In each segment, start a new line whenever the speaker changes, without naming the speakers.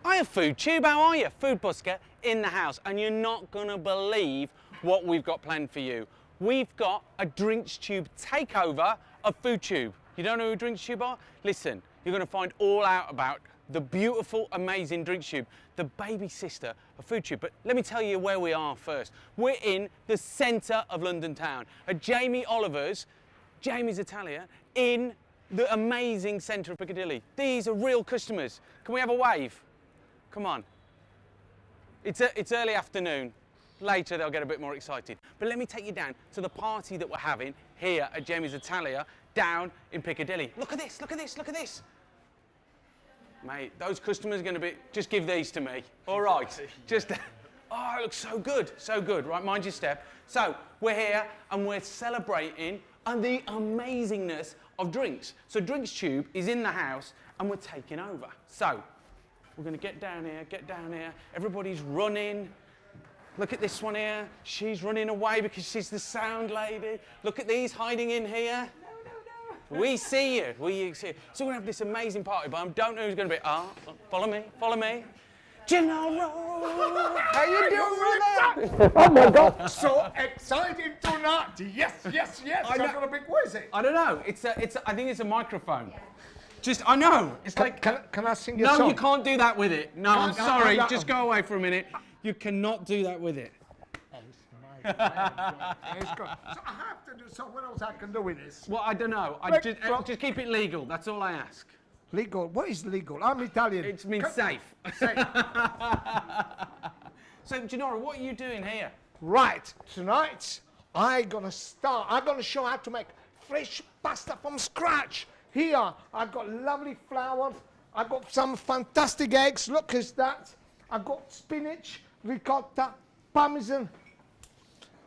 Hiya FOODTUBE, how are you? Food Busker in the house, and you're not gonna believe what we've got planned for you. We've got a Drinks Tube takeover of FOODTUBE. You don't know who Drinks Tube are? Listen, you're gonna find all out about the beautiful, amazing Drinks Tube, the baby sister of FOODTUBE. But let me tell you where we are first. We're in the centre of London town, at Jamie Oliver's, Jamie's Italia, in the amazing centre of Piccadilly. These are real customers. Can we have a wave? Come on. It's early afternoon. Later they'll get a bit more excited. But let me take you down to the party that we're having here at Jamie's Italia down in Piccadilly. Look at this, look at this, look at this. Mate, those customers are going to be, just give these to me. All right, just, oh, it looks so good, so good. Right, mind your step. So we're here and we're celebrating the amazingness of drinks. So Drinks Tube is in the house and we're taking over. So we're going to get down here. Everybody's running. Look at this one here. She's running away because she's the sound lady. Look at these hiding in here. No. We see you. We see you. So we're going to have this amazing party, but I don't know who's going to be. Follow me, follow me. Gennaro! How you doing, brother?
Oh my God, so excited tonight. Yes. I'm gonna be, what is it?
I don't know. I think it's a microphone. I know. It's like.
Can I sing a
song?
song?
No, you can't do that with it. No, I'm sorry. Just go away for a minute. You cannot do that with it.
So I have to do, so what else I can do with this?
Well, I don't know. Just keep it legal. That's all I ask.
Legal? What is legal? I'm Italian.
It means safe. So, Gennaro, what are you doing here?
Right, tonight I'm gonna show how to make fresh pasta from scratch. Here, I've got lovely flour. I've got some fantastic eggs. Look at that. I've got spinach, ricotta, parmesan,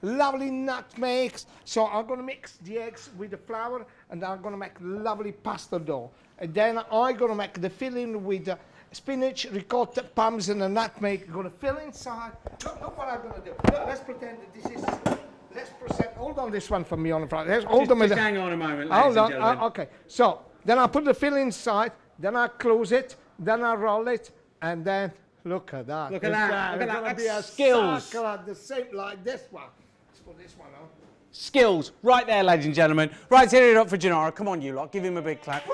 lovely nutmegs. So I'm gonna mix the eggs with the flour and I'm gonna make lovely pasta dough. And then I'm gonna make the filling with spinach, ricotta, parmesan and nutmeg. I'm gonna fill inside. Look what I'm gonna do. Look, let's pretend that this is, hold on this one for me on the front. Just
hang on a moment, ladies and gentlemen.
Okay, so then I put the filling inside, then I close it, then I roll it, and then look at that.
Look at that.
It's gonna be a
skills.
circle the same like this one. Let's put this one on.
Skills, right there, ladies and gentlemen. Right, tear it up for Gennaro. Come on, you lot, give him a big clap.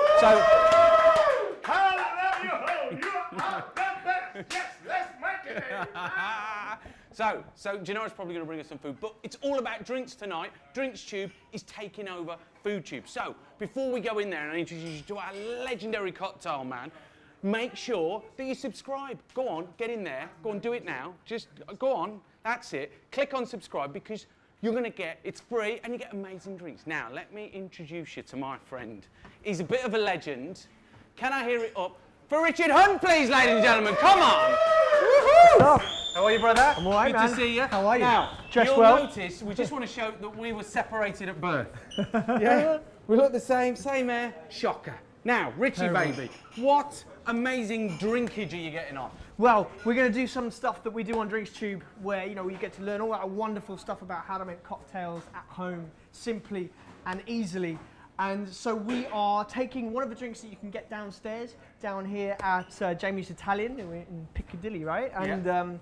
So, So Gennaro's probably going to bring us some food, but it's all about drinks tonight. Drinks Tube is taking over FOODTUBE. So before we go in there and I introduce you to our legendary cocktail man, make sure that you subscribe. Go on, get in there. Go on, do it now. Just go on. That's it. Click on subscribe because you're going to it's free and you get amazing drinks. Now, let me introduce you to my friend. He's a bit of a legend. Can I hear it up for Richard Hunt, please, ladies and gentlemen? Come on. Woohoo!
How are you, brother?
I'm all right, man. Good to see you.
How are you?
Now,
Dressed
you'll
well?
notice we just want to show that we were separated at birth. Yeah, we look the same hair. Shocker. Now, Richie, baby, what amazing drinkage are you getting on?
Well, we're going to do some stuff that we do on Drinks Tube where, you get to learn all that wonderful stuff about how to make cocktails at home, simply and easily. And so we are taking one of the drinks that you can get downstairs, down here at Jamie's Italian in Piccadilly, right? And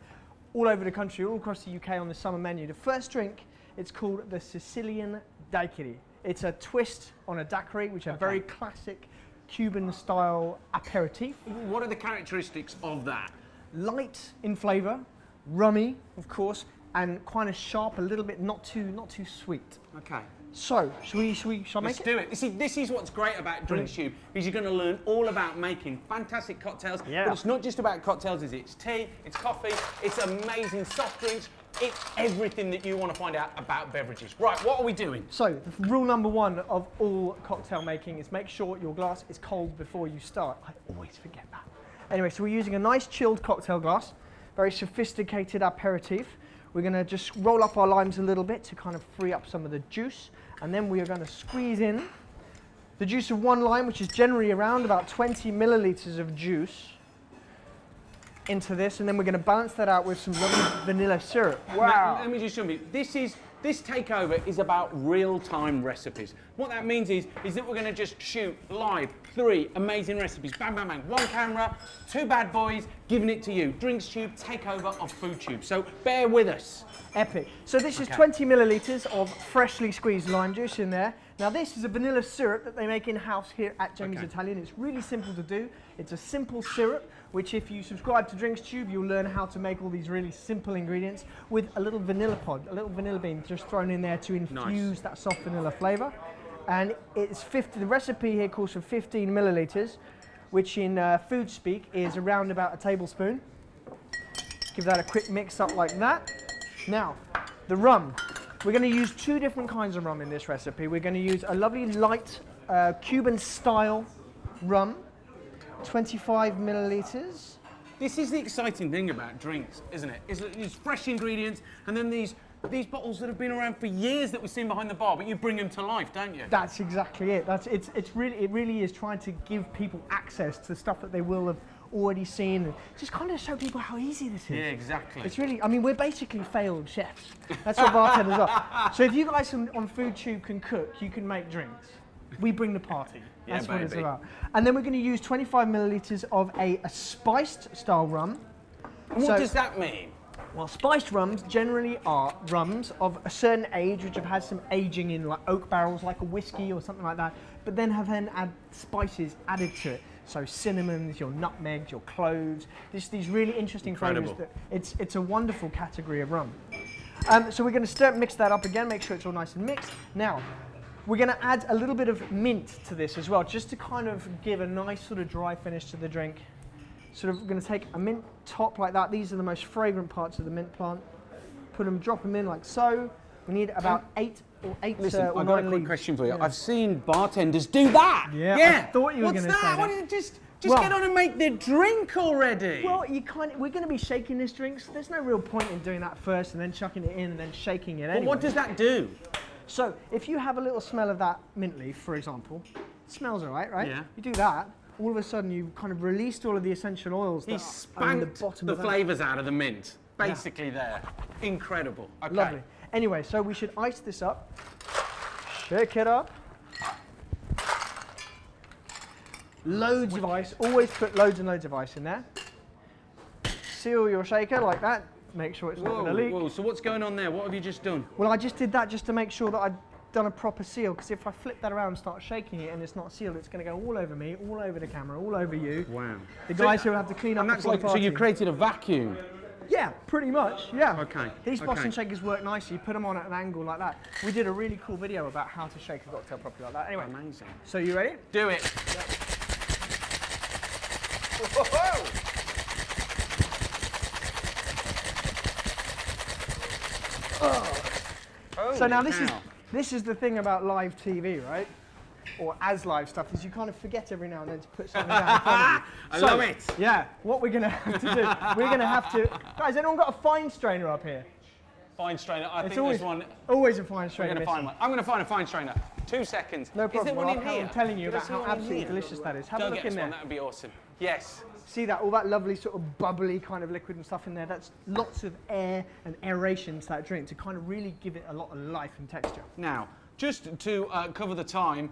all over the country, all across the UK on the summer menu. The first drink, it's called the Sicilian Daiquiri. It's a twist on a daiquiri, which is a very classic Cuban-style aperitif.
What are the characteristics of that?
Light in flavour, rummy, of course, and kind of sharp, a little bit, not too sweet.
Okay.
So, shall I make it?
Let's do it. You see, this is what's great about Drinks Tube, is you're going to learn all about making fantastic cocktails.
Yeah.
But it's not just about cocktails, is it? It's tea, it's coffee, it's amazing soft drinks, it's everything that you want to find out about beverages. Right, what are we doing?
So, rule number one of all cocktail making is make sure your glass is cold before you start. I always forget that. Anyway, so we're using a nice chilled cocktail glass, very sophisticated aperitif. We're going to just roll up our limes a little bit to kind of free up some of the juice. And then we are going to squeeze in the juice of one lime, which is generally around about 20 millilitres of juice, into this. And then we're going to balance that out with some lovely vanilla syrup. Wow.
Now, let me just show you. This is This takeover is about real-time recipes. What that means is that we're going to just shoot live 3 amazing recipes. Bang, bang, bang. 1 camera, 2 bad boys, giving it to you. DrinksTube takeover of FOODTUBE. So bear with us.
Epic. So this is 20 millilitres of freshly squeezed lime juice in there. Now this is a vanilla syrup that they make in-house here at Jamie's Italian. It's really simple to do. It's a simple syrup, which if you subscribe to DrinksTube, you'll learn how to make all these really simple ingredients with a little vanilla pod, a little vanilla bean just thrown in there to infuse that soft vanilla flavour. And it's the recipe here calls for 15 millilitres, which in food speak is around about a tablespoon. Give that a quick mix up like that. Now, the rum. We're going to use 2 different kinds of rum in this recipe. We're going to use a lovely light Cuban-style rum, 25 millilitres.
This is the exciting thing about drinks, isn't it? Is that these fresh ingredients and then these bottles that have been around for years that we've seen behind the bar, but you bring them to life, don't you?
That's exactly it. It really is trying to give people access to stuff that they will have already seen, and just kind of show people how easy this is.
Yeah, exactly.
It's really, I mean, we're basically failed chefs. That's what bartenders are. So if you guys on FOODTUBE can cook, you can make drinks. We bring the party. That's what it's about. And then we're going to use 25 millilitres of a spiced style rum.
And what does that mean?
Well, spiced rums generally are rums of a certain age, which have had some aging in like oak barrels, like a whiskey or something like that, but then have had spices added to it. So cinnamons, your nutmegs, your cloves, these really interesting flavours. It's a wonderful category of rum. So we're going to mix that up again, make sure it's all nice and mixed. Now, we're going to add a little bit of mint to this as well, just to kind of give a nice sort of dry finish to the drink. Sort of, we're going to take a mint top like that. These are the most fragrant parts of the mint plant. Drop them in like so. We need about 8 or 9 leaves.
I've got a quick question for you. Yeah. I've seen bartenders do that.
Yeah. I thought you were going to say that.
Why don't you just get on and make their drink already?
Well, we're going to be shaking this drink, so there's no real point in doing that first and then chucking it in and then shaking it anyway.
But what does that do?
So, if you have a little smell of that mint leaf, for example, it smells all right, right?
Yeah.
You do that, all of a sudden you've kind of released all of the essential oils that are in the bottom
the flavours out of the mint, basically there. Incredible. Okay.
Lovely. Anyway, so we should ice this up, shake it up. Loads of ice, always put loads and loads of ice in there. Seal your shaker like that, make sure it's not going to leak.
Whoa, so what's going on there? What have you just done?
Well, I just did that just to make sure that I'd done a proper seal, because if I flip that around and start shaking it and it's not sealed, it's going to go all over me, all over the camera, all over you.
Wow.
The guys who will have to clean up
and that's like, so you created a vacuum?
Yeah, pretty much, yeah.
Okay.
These Boston shakers work nicely. You put them on at an angle like that. We did a really cool video about how to shake a cocktail properly like that. Anyway.
Amazing.
So you ready?
Do it.
Yeah. So now this is the thing about live TV, right? Or as live stuff, is you kind of forget every now and then to put something down in front of you.
I love it.
Yeah, what we're going to have to do, we're going to have to... Guys, anyone got a fine strainer up here?
Fine strainer. I think
always,
there's one.
Always a fine strainer.
I'm going to find one. I'm going to find a fine strainer. 2 seconds.
No problem.
Is there one in here?
I'm telling you about how absolutely delicious that is. Have a look in there.
That would be awesome. Yes.
See that, all that lovely sort of bubbly kind of liquid and stuff in there. That's lots of air and aeration to that drink to kind of really give it a lot of life and texture.
Now, just to cover the time,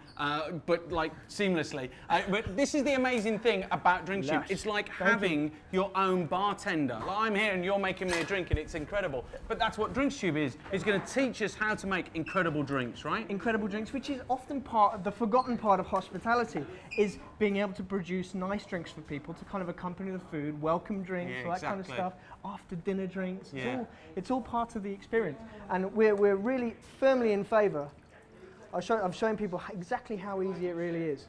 but like seamlessly. But this is the amazing thing about DrinksTube. It's like having your own bartender. Like I'm here and you're making me a drink and it's incredible. But that's what DrinksTube is. It's going to teach us how to make incredible drinks, right?
Incredible drinks, which is often part of the forgotten part of hospitality, is being able to produce nice drinks for people to kind of accompany the food, welcome drinks, all that kind of stuff, after dinner drinks. It's all part of the experience. And we're really firmly in favour. I'm showing people exactly how easy it really is.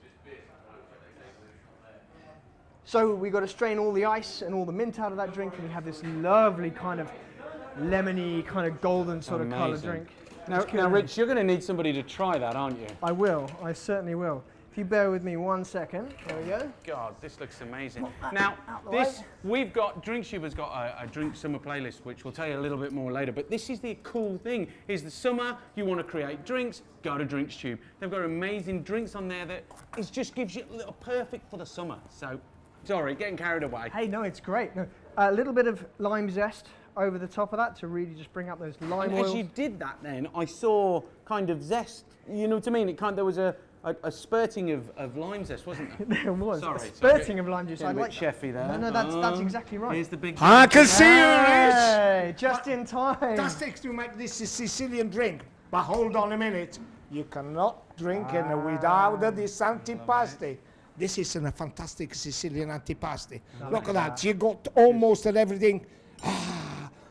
So we've got to strain all the ice and all the mint out of that drink, and we have this lovely kind of lemony, kind of golden sort of colour drink.
Now, Rich, you're going to need somebody to try that, aren't you?
I will. I certainly will. If you bear with me 1 second. There we go.
God, this looks amazing. Now, we've got, DrinksTube has got a drink summer playlist, which we'll tell you a little bit more later, but this is the cool thing, is the summer, you want to create drinks, go to DrinksTube. They've got amazing drinks on there that just gives you a little perfect for the summer. So, sorry, getting carried away.
Hey, no, it's great. No, a little bit of lime zest over the top of that to really just bring up those lime
And
oils.
as you did that then, I saw kind of zest, you know what I mean? There was a spurting of lime zest, wasn't there?
There was
Sorry,
a spurting of lime juice. I
getting a
like
bit
that.
chefy there.
No, that's exactly right.
Here's the big...
I can see you, Rich.
Hey, just in time.
Fantastic to make this a Sicilian drink. But hold on a minute. You cannot drink it without this antipasti. This is a fantastic Sicilian antipasti. Look at that. You got almost everything.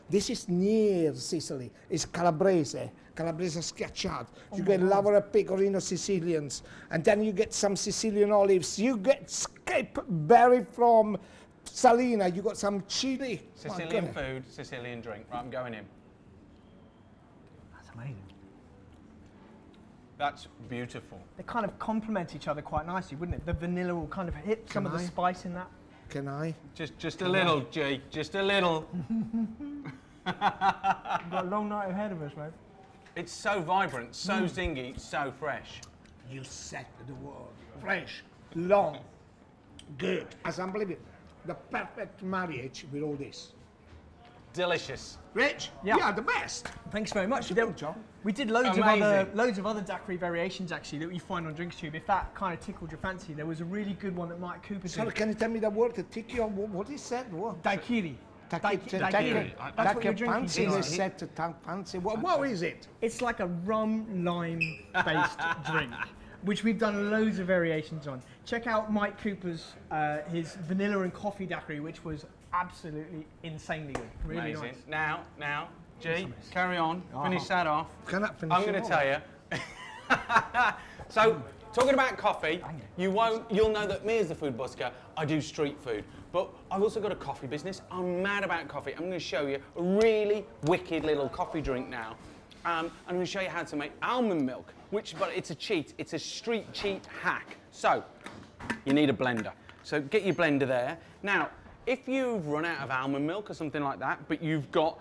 This is near Sicily. It's Calabrese. Calabrese schiacciato. You get lavora pecorino Sicilians. And then you get some Sicilian olives. You get scapeberry from Salina. You got some chili.
Sicilian food, Sicilian drink. Right, I'm going in.
That's amazing.
That's beautiful.
They kind of complement each other quite nicely, wouldn't it? The vanilla will kind of hit some of the spice in that.
Can I?
Just a little, G. Just a little.
We've got a long night ahead of us, mate.
It's so vibrant, so zingy, so fresh.
You set the world. Fresh, long, good. As unbelievable. The perfect marriage with all this.
Delicious.
Rich,
Yeah.
you are the best.
Thanks very much.
Good job.
We did loads
Amazing.
of other daiquiri variations actually that you find on DrinksTube. If that kind of tickled your fancy, there was a really good one that Mike Cooper
Sorry,
did.
can you tell me the word? The tiki or what is that? What?
Daiquiri.
Daiquiri.
That's what you're drinking
Fancy
tonight.
is set to fancy. What is it?
It's like a rum lime based drink, which we've done loads of variations on. Check out Mike Cooper's his vanilla and coffee daiquiri, which was absolutely insanely good. Really
Amazing.
nice.
Now, G, carry on. Finish that off.
Can I finish
I'm
it
going to
off?
tell you. So, talking about coffee, you'll know that me as the food busker, I do street food. But I've also got a coffee business. I'm mad about coffee. I'm going to show you a really wicked little coffee drink now. I'm going to show you how to make almond milk, but it's a cheat. It's a street cheat hack. So, you need a blender. So get your blender there. Now, if you've run out of almond milk or something like that, but you've got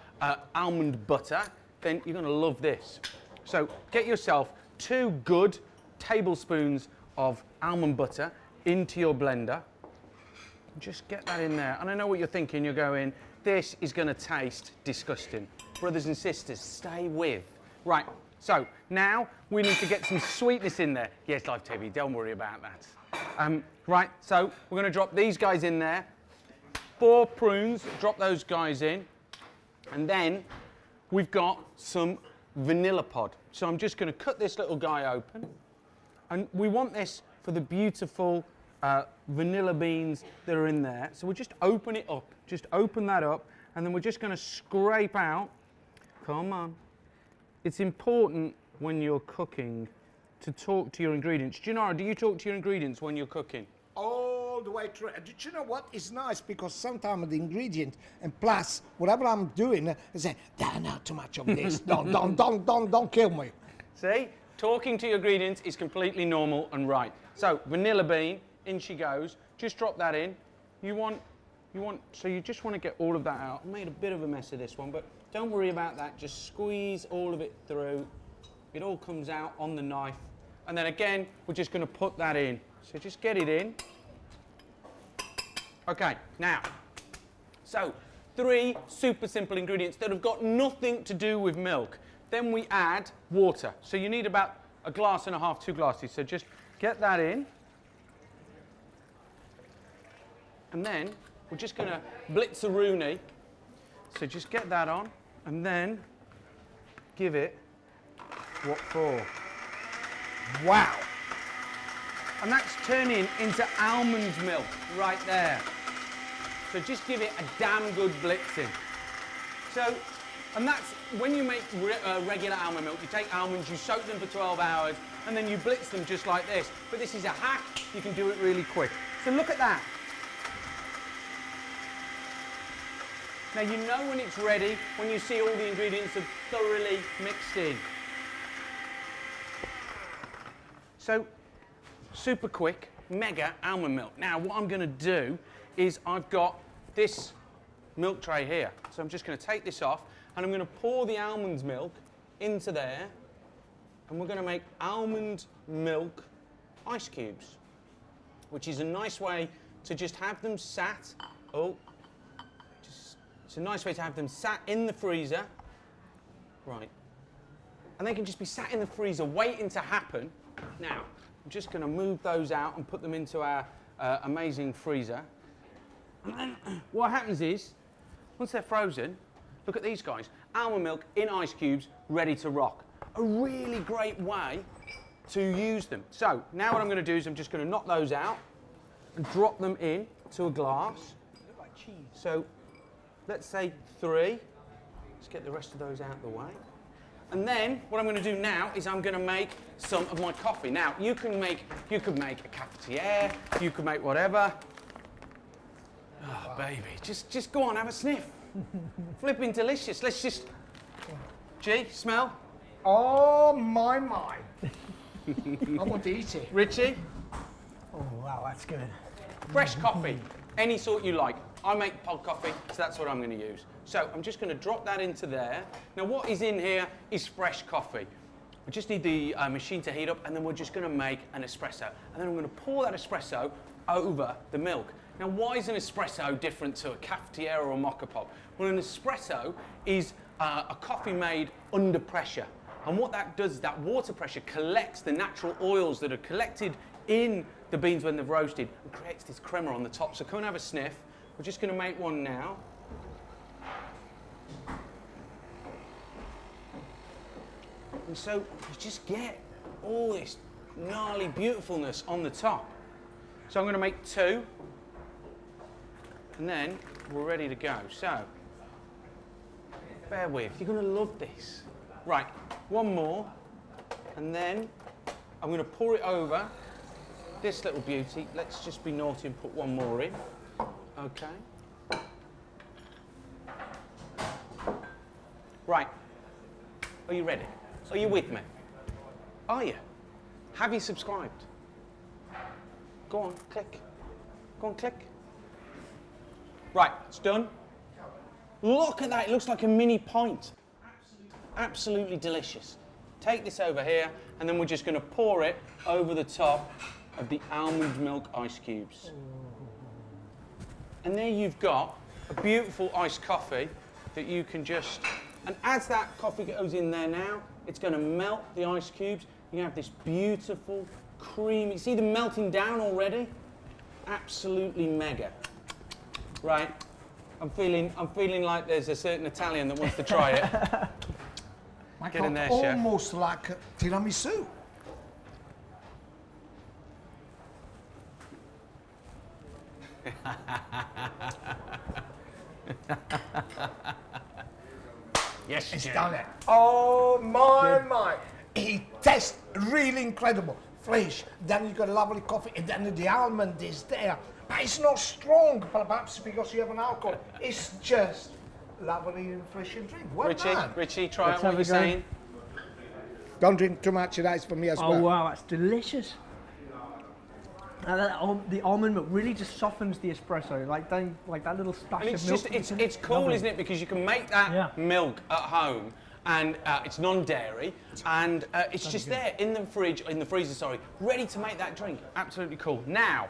almond butter, then you're going to love this. So get yourself 2 good tablespoons of almond butter into your blender. Just get that in there. And I know what you're thinking. You're going, this is going to taste disgusting. Brothers and sisters, stay with. Right, so now we need to get some sweetness in there. Yes, live TV, don't worry about that. Right, so we're going to drop these guys in there. 4 prunes, drop those guys in. And then we've got some vanilla pod. So I'm just going to cut this little guy open. And we want this for the beautiful vanilla beans that are in there. So we'll just open it up. Just open that up. And then we're just going to scrape out. Come on. It's important when you're cooking to talk to your ingredients. Gennaro, do you talk to your ingredients when you're cooking?
All the way through. Do you know what? It's nice because sometimes the ingredient and plus whatever I'm doing, I say, not too much of this. don't kill me.
See? Talking to your ingredients is completely normal and right. So, vanilla bean, in she goes. Just drop that in. So you just want to get all of that out. I made a bit of a mess of this one, but don't worry about that. Just squeeze all of it through. It all comes out on the knife. And then again, we're just going to put that in. So just get it in. Okay, now, so 3 super simple ingredients that have got nothing to do with milk. Then we add water. So you need about 1.5 glasses, 2 glasses. So just get that in. And then we're just going to blitz-a-rooney. So just get that on and then give it what for.
Wow.
And that's turning into almond milk right there. So just give it a damn good blitzing. So, and that's when you make regular almond milk, you take almonds, you soak them for 12 hours, and then you blitz them just like this. But this is a hack, you can do it really quick. So look at that. Now you know when it's ready, when you see all the ingredients have thoroughly mixed in. So, super quick, mega almond milk. Now what I'm going to do is I've got this milk tray here. So I'm just going to take this off and I'm going to pour the almond milk into there and we're going to make almond milk ice cubes, which is a nice way to just have them sat. Oh, just It's a nice way to have them sat in the freezer. Right. And they can just be sat in the freezer waiting to happen. Now, I'm just going to move those out and put them into our amazing freezer. What happens is, once they're frozen, look at these guys. Almond milk in ice cubes, ready to rock. A really great way to use them. So, now what I'm going to do is I'm just going to knock those out and drop them in to a glass.
Look like cheese.
So, let's say 3. Let's get the rest of those out of the way. And then, what I'm going to do now is I'm going to make some of my coffee. Now, you could make a cafetiere, you could make whatever. Oh, baby, just go on, have a sniff. Flipping delicious. Let's just... G, smell?
Oh, my. I want to eat it.
Richie?
Oh, wow, that's good.
Fresh coffee, any sort you like. I make pod coffee, so that's what I'm going to use. So I'm just going to drop that into there. Now what is in here is fresh coffee. We just need the machine to heat up, and then we're just going to make an espresso. And then I'm going to pour that espresso over the milk. Now why is an espresso different to a cafetiere or a mocha pot? Well, an espresso is a coffee made under pressure. And what that does is that water pressure collects the natural oils that are collected in the beans when they've roasted and creates this crema on the top. So come and have a sniff. We're just going to make one now. And so you just get all this gnarly beautifulness on the top. So I'm going to make 2. And then we're ready to go. So, bear with. You're going to love this. Right, one more. And then I'm going to pour it over this little beauty. Let's just be naughty and put one more in. Okay. Right. Are you ready? Are you with me? Are you? Have you subscribed? Go on, click. Go on, click. Right, it's done. Look at that, it looks like a mini pint. Absolutely delicious. Take this over here, and then we're just going to pour it over the top of the almond milk ice cubes. And there you've got a beautiful iced coffee that you can just... And as that coffee goes in there now, it's going to melt the ice cubes. You have this beautiful, creamy... See them melting down already? Absolutely mega. Right, I'm feeling like there's a certain Italian that wants to try it. Get in there, chef.
Almost like a tiramisu.
Yes,
It's
Jim.
done it. Oh my. It tastes really incredible. Fresh. Then you got lovely coffee, and then the almond is there. But it's not strong, perhaps because you have an alcohol. It's just lovely and refreshing drink. Well done.
Richie, try
Let's
it. What
have
you're
a go.
saying?
Don't drink too much. That is for me as well.
Oh wow, that's delicious. The almond milk really just softens the espresso, like that little splash
And it's
of milk.
just, it's cool,
Lovely.
isn't it? Because you can make that milk at home, and it's non-dairy, and it's just there in the freezer, ready to make that drink. Absolutely cool. Now,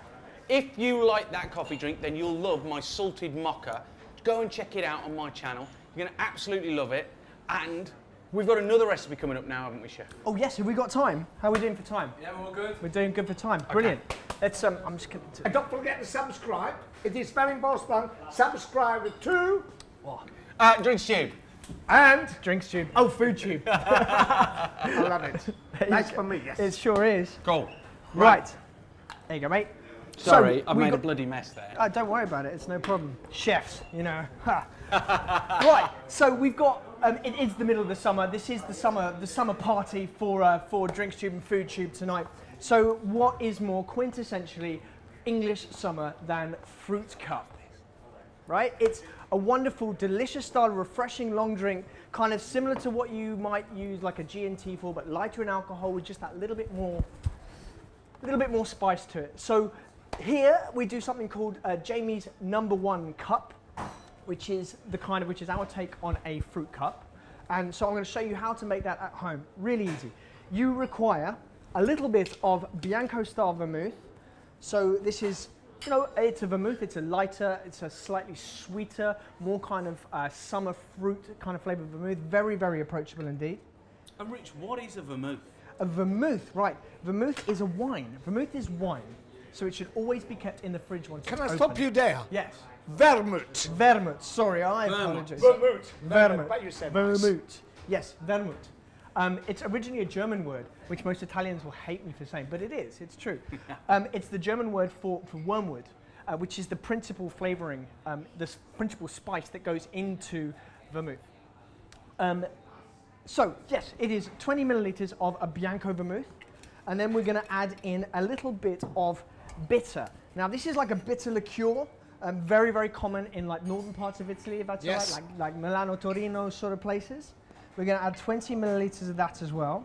if you like that coffee drink, then you'll love my salted mocha. Go and check it out on my channel. You're going to absolutely love it. And we've got another recipe coming up now, haven't we, Chef?
Oh yes, have we got time? How are we doing for time?
Yeah, we're all good.
We're doing good for time. Brilliant. Let's I'm just going to...
And don't forget to subscribe. It is very important. Subscribe to
Drinks Tube.
and
Drinks Tube. Oh, FOODTUBE.
I love it. Nice for me. Yes.
It sure is.
Cool.
Right. There you go, mate.
Sorry,
So,
I've
we
made a
got-
bloody mess there.
Don't worry about it. It's no problem. Chefs, you know. Ha. Right. So we've got. It is the middle of the summer. This is the summer party for Drinks Tube and FOODTUBE tonight. So what is more quintessentially English summer than fruit cup? Right? It's a wonderful, delicious style, refreshing long drink, kind of similar to what you might use like a G&T for, but lighter in alcohol with just that little bit more spice to it. So here we do something called Jamie's #1 cup, which is our take on a fruit cup. And so I'm going to show you how to make that at home. Really easy. You require a little bit of Bianco style vermouth. So this is you know, it's a vermouth, it's a lighter, it's a slightly sweeter, more kind of summer fruit kind of flavored vermouth. Very, very approachable indeed.
And Rich, what is a vermouth?
A vermouth, right. Vermouth is a wine. Vermouth is wine. So it should always be kept in the fridge once
Can
it's
I
open.
stop you there?
Yes.
Vermouth.
Vermouth, sorry, I apologize.
Vermouth.
Vermouth.
But you said
Vermouth. Yes, vermouth. It's originally a German word, which most Italians will hate me for saying, but it is, it's true. It's the German word for wormwood, which is the principal flavoring, principal spice that goes into vermouth. So, yes, it is 20 milliliters of a Bianco vermouth, and then we're going to add in a little bit of bitter. Now, this is like a bitter liqueur, very, very common in like northern parts of Italy, if that's all right, like Milano, Torino sort of places. We're going to add 20 milliliters of that as well.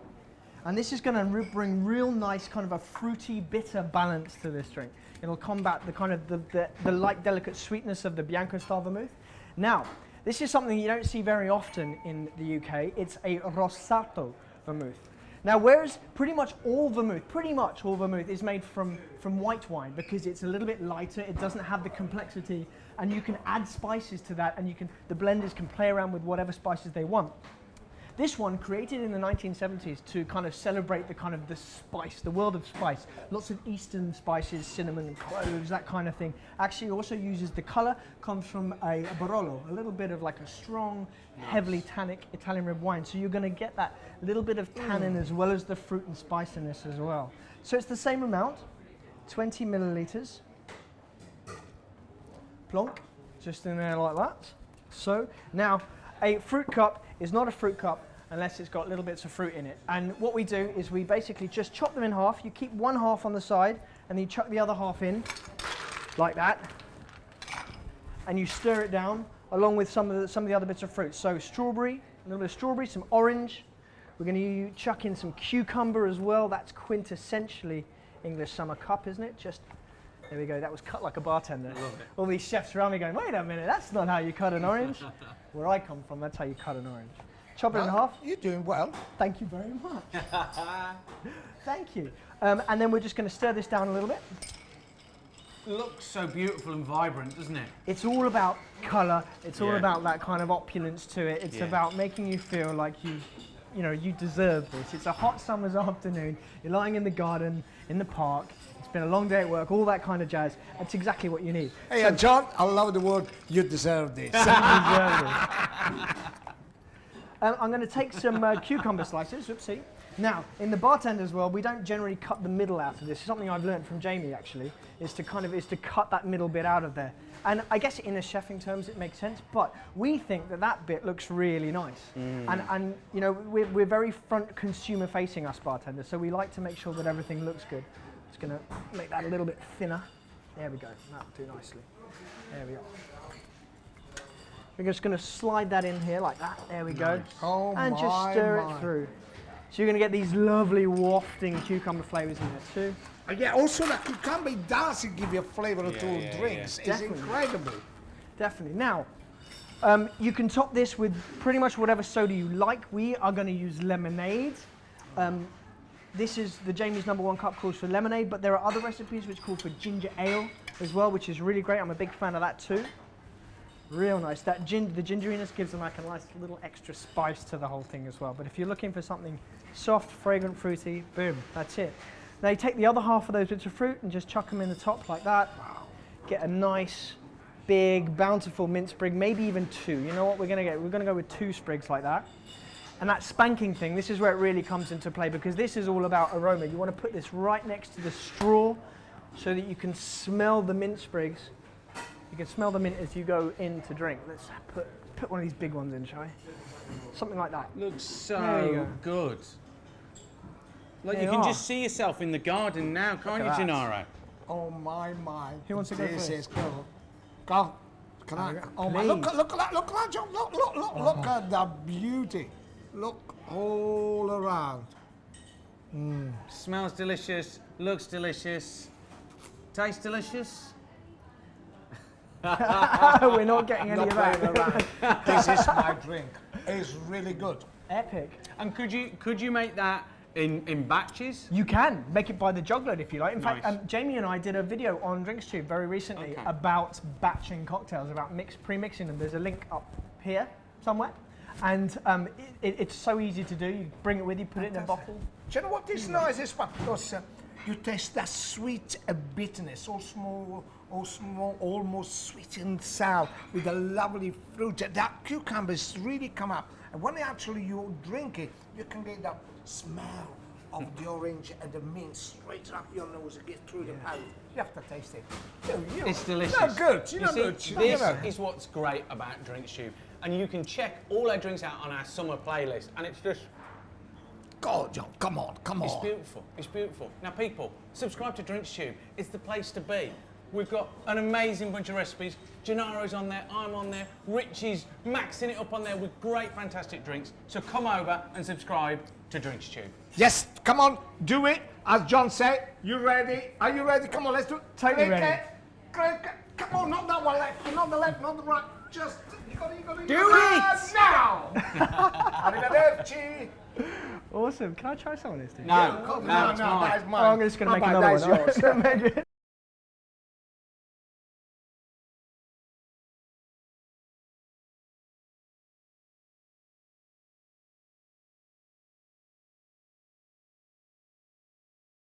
And this is going to bring real nice kind of a fruity, bitter balance to this drink. It'll combat the kind of the light, delicate sweetness of the Bianco style vermouth. Now, this is something you don't see very often in the UK. It's a Rosato vermouth. Now, whereas pretty much all vermouth is made from white wine because it's a little bit lighter, it doesn't have the complexity, and you can add spices to that, and the blenders can play around with whatever spices they want. This one, created in the 1970s to kind of celebrate the kind of the spice, the world of spice. Lots of Eastern spices, cinnamon and cloves, that kind of thing. Actually also uses the color, comes from a Barolo, a little bit of like a strong, heavily tannic Italian red wine. So you're going to get that little bit of tannin as well as the fruit and spiciness as well. So it's the same amount, 20 milliliters. Plonk, just in there like that. So now, a fruit cup is not a fruit cup unless it's got little bits of fruit in it. And what we do is we basically just chop them in half. You keep one half on the side and you chuck the other half in like that. And you stir it down along with some of the other bits of fruit. So strawberry, a little bit of strawberry, some orange. We're going to chuck in some cucumber as well. That's quintessentially English summer cup, isn't it? Just, there we go. That was cut like a bartender. All these chefs around me going, wait a minute, that's not how you cut an orange. Where I come from, that's how you cut an orange. Chop it in half.
You're doing well.
Thank you very much. Thank you. And then we're just going to stir this down a little bit.
It looks so beautiful and vibrant, doesn't it?
It's all about colour. It's all about that kind of opulence to it. It's about making you feel like you deserve this. It's a hot summer's afternoon. You're lying in the garden, in the park. It's been a long day at work, all that kind of jazz. That's exactly what you need.
Hey, John, I love the word, you deserve this.
I'm going to take some cucumber slices. Oopsie. Now, in the bartender's world, we don't generally cut the middle out of this. It's something I've learned from Jamie, actually, is to cut that middle bit out of there. And I guess in a chefing terms, it makes sense, but we think that bit looks really nice. And you know, we're very front consumer facing, us bartenders, so we like to make sure that everything looks good. Just going to make that a little bit thinner. There we go. That'll do nicely. There we go. We're just going to slide that in here like that. There we go.
Oh,
and just stir it through. So you're going to get these lovely wafting cucumber flavors in there too.
Yeah, also the cucumber does give you a flavor to drinks. It's
Definitely.
incredible.
Definitely. Now, you can top this with pretty much whatever soda you like. We are going to use lemonade. This is the Jamie's #1 cup calls for lemonade, but there are other recipes which call for ginger ale as well, which is really great. I'm a big fan of that too. Real nice. The gingeriness gives them like a nice little extra spice to the whole thing as well. But if you're looking for something soft, fragrant, fruity, boom, that's it. Now you take the other half of those bits of fruit and just chuck them in the top like that. Get a nice, big, bountiful mint sprig, maybe even two. You know what we're gonna get? We're gonna go with 2 sprigs like that. And that spanking thing, this is where it really comes into play because this is all about aroma. You want to put this right next to the straw so that you can smell the mint sprigs. You can smell the mint as you go in to drink. Let's put one of these big ones in, shall we? Something like that.
Looks so good. Like you can just see yourself in the garden now, can't you, Gennaro?
Oh my.
Who wants to go
This
first?
is cool. Go. Can I? Oh my, look at that, look at that, John. Look at the beauty. Look all around.
Smells delicious, looks delicious, tastes delicious.
We're not getting any of that.
This is my drink. It's really good.
Epic.
And could you make that in batches?
You can make it by the jog load if you like. In
Nice.
fact, Jamie and I did a video on DrinksTube very recently about batching cocktails, about pre-mixing them. There's a link up here somewhere. And it's so easy to do. You bring it with you, put it in a bottle.
Do you know what is nice? Is because you taste that sweet bitterness, all small, almost sweet and sour, with a lovely fruit. That cucumbers really come up. And when actually you drink it, you can get that smell of the orange and the mint straight up your nose and get through the mouth. You have to taste it.
It's delicious.
You're good. You're
You see,
good.
this is what's great about DrinksTube. And you can check all our drinks out on our summer playlist. And it's just...
God, John, come on.
It's beautiful. It's beautiful. Now, people, subscribe to DrinksTube. It's the place to be. We've got an amazing bunch of recipes. Gennaro's on there, I'm on there, Richie's maxing it up on there with great, fantastic drinks. So come over and subscribe to DrinksTube.
Yes, come on, do it. As John said, you ready? Are you ready? Come on, let's do it.
Totally ready.
Click it. Come on, not that one left, not the left, not the right. Just, you gotta
Do it!
Now! Arrivederci.
Awesome. Can I try some of this, dude?
No,
No,
no, it's mine.
that is mine.
Oh, I'm just going to make
How about
another
that is
one.
yours.
Yours.